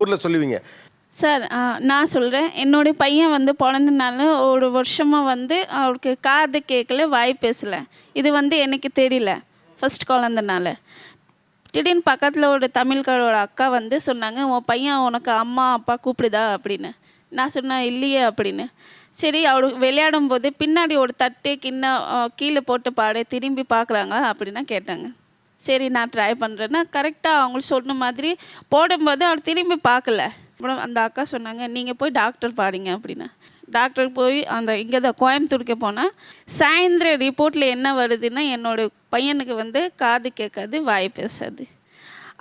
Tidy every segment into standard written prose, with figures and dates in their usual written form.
ஊர்ல சொல்லுவீங்க? சார் நான் சொல்கிறேன். என்னுடைய பையன் வந்து பிறந்தனால ஒரு வருஷமாக வந்து அவருக்கு காது கேட்கல, வாய் பேசலை. இது வந்து எனக்கு தெரியல ஃபர்ஸ்ட் குழந்தனால. திடீர்னு பக்கத்தில் ஒரு தமிழ்காரோட அக்கா வந்து சொன்னாங்க, உன் பையன் உனக்கு அம்மா அப்பா கூப்பிடுதா அப்படின்னு. நான் சொன்னேன் இல்லையே அப்படின்னு. சரி, அவரு விளையாடும் போது பின்னாடி ஒரு தட்டு கிண்ணம் கீழே போட்டு பாடு திரும்பி பார்க்குறாங்களா அப்படின்னா கேட்டாங்க. சரி நான் ட்ரை பண்ணுறேன்னா கரெக்டாக அவங்களுக்கு சொன்ன மாதிரி போடும்போது அவர் திரும்பி பார்க்கல. அப்புறம் அந்த அக்கா சொன்னாங்க, நீங்கள் போய் டாக்டர் பாருங்க அப்படின்னா. டாக்டருக்கு போய் அந்த இங்கே தான் கோயம்புத்தூருக்கு போனால் சாயந்தரம் ரிப்போர்ட்டில் என்ன வருதுன்னா என்னோடய பையனுக்கு வந்து காது கேட்காது, வாய் பேசாது.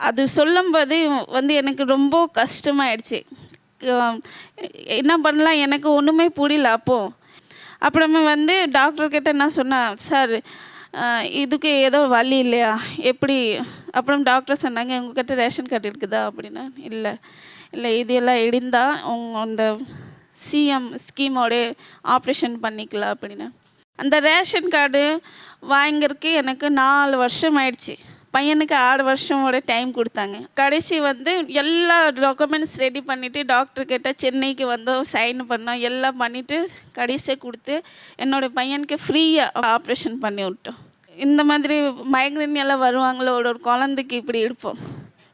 அது சொல்லும்போது வந்து எனக்கு ரொம்ப கஷ்டமாயிடுச்சு. என்ன பண்ணலாம் எனக்கு ஒன்றுமே புரியல அப்போது. அப்புறமா வந்து டாக்டர்கிட்ட நான் சொன்னேன், சார் இதுக்கு ஏதோ வழி இல்லையா எப்படி? அப்புறம் டாக்டர் சொன்னாங்க, உங்ககிட்ட ரேஷன் கார்டு இருக்குதா அப்படின்னா. இல்லை இது எல்லாம் இருந்தால் அந்த சிஎம் ஸ்கீமோட ஆப்ரேஷன் பண்ணிக்கலாம் அப்படின்னா. அந்த ரேஷன் கார்டு வாங்கிறதுக்கு எனக்கு 4 வருஷம் ஆயிடுச்சு. பையனுக்கு 6 வருஷமோட டைம் கொடுத்தாங்க. கடைசி வந்து எல்லா டாக்குமெண்ட்ஸ் ரெடி பண்ணிவிட்டு டாக்டர்கிட்ட சென்னைக்கு வந்தோம், சைன் பண்ணோம், எல்லாம் பண்ணிவிட்டு கடைசியாக கொடுத்து என்னோடய பையனுக்கு ஃப்ரீயாக ஆப்ரேஷன் பண்ணி விட்டோம். இந்த மாதிரி மைக்ரேன் எல்லாம் வருவாங்களோ ஒரு குழந்தைக்கு இப்படி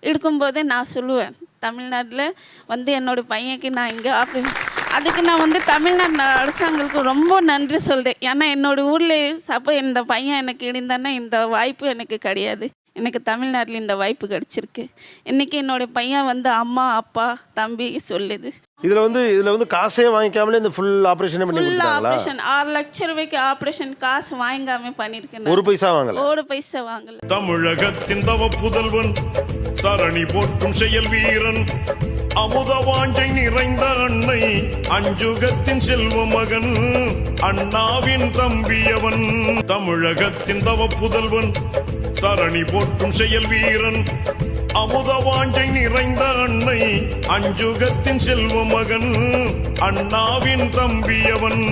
இருக்கும்போதே நான் சொல்லுவேன், தமிழ்நாட்டில் வந்து என்னோடய பையனுக்கு நான் இங்கே அதுக்கு நான் வந்து தமிழ்நாடு அரசாங்கத்துக்கு ரொம்ப நன்றி சொல்கிறேன். ஏன்னா என்னோடய ஊரில் இந்த பையன் எனக்கு இருந்தானே இந்த வாய்ப்பு எனக்கு கிடையாது. எனக்கு தமிழ்நாட்டில் இந்த வாய்ப்பு கிடச்சிருக்கு. இன்றைக்கி என்னோடய பையன் வந்து அம்மா அப்பா தம்பி சொல்லுது. இதில் வந்து காசே வாங்கிக்காமலே இந்த ஃபுல் ஆப்ரேஷனே பண்ணி கொடுத்தாங்களா? ஆப்ரேஷன் 6 லட்சம் ரூபாய்க்கு ஆப்ரேஷன் காசு வாங்காம பண்ணியிருக்கேன். ஒரு பைசா வாங்கல. தமிழகத்தின் தவ புதல்வன், தரணி போற்றும் செயல் வீரன், அமுத வாஞ்சை நிறைந்த அன்னை, அஞ்சுகத்தின் செல்வ மகன், அண்ணாவின் தம்பியவன். தமிழகத்தின் தவ புதல்வன், தரணி போற்றும் செயல் வீரன், அமுத வாஞ்சை நிறைந்த அன்னை, அஞ்சுகத்தின் செல்வ மகன், அண்ணாவின் தம்பியவன்.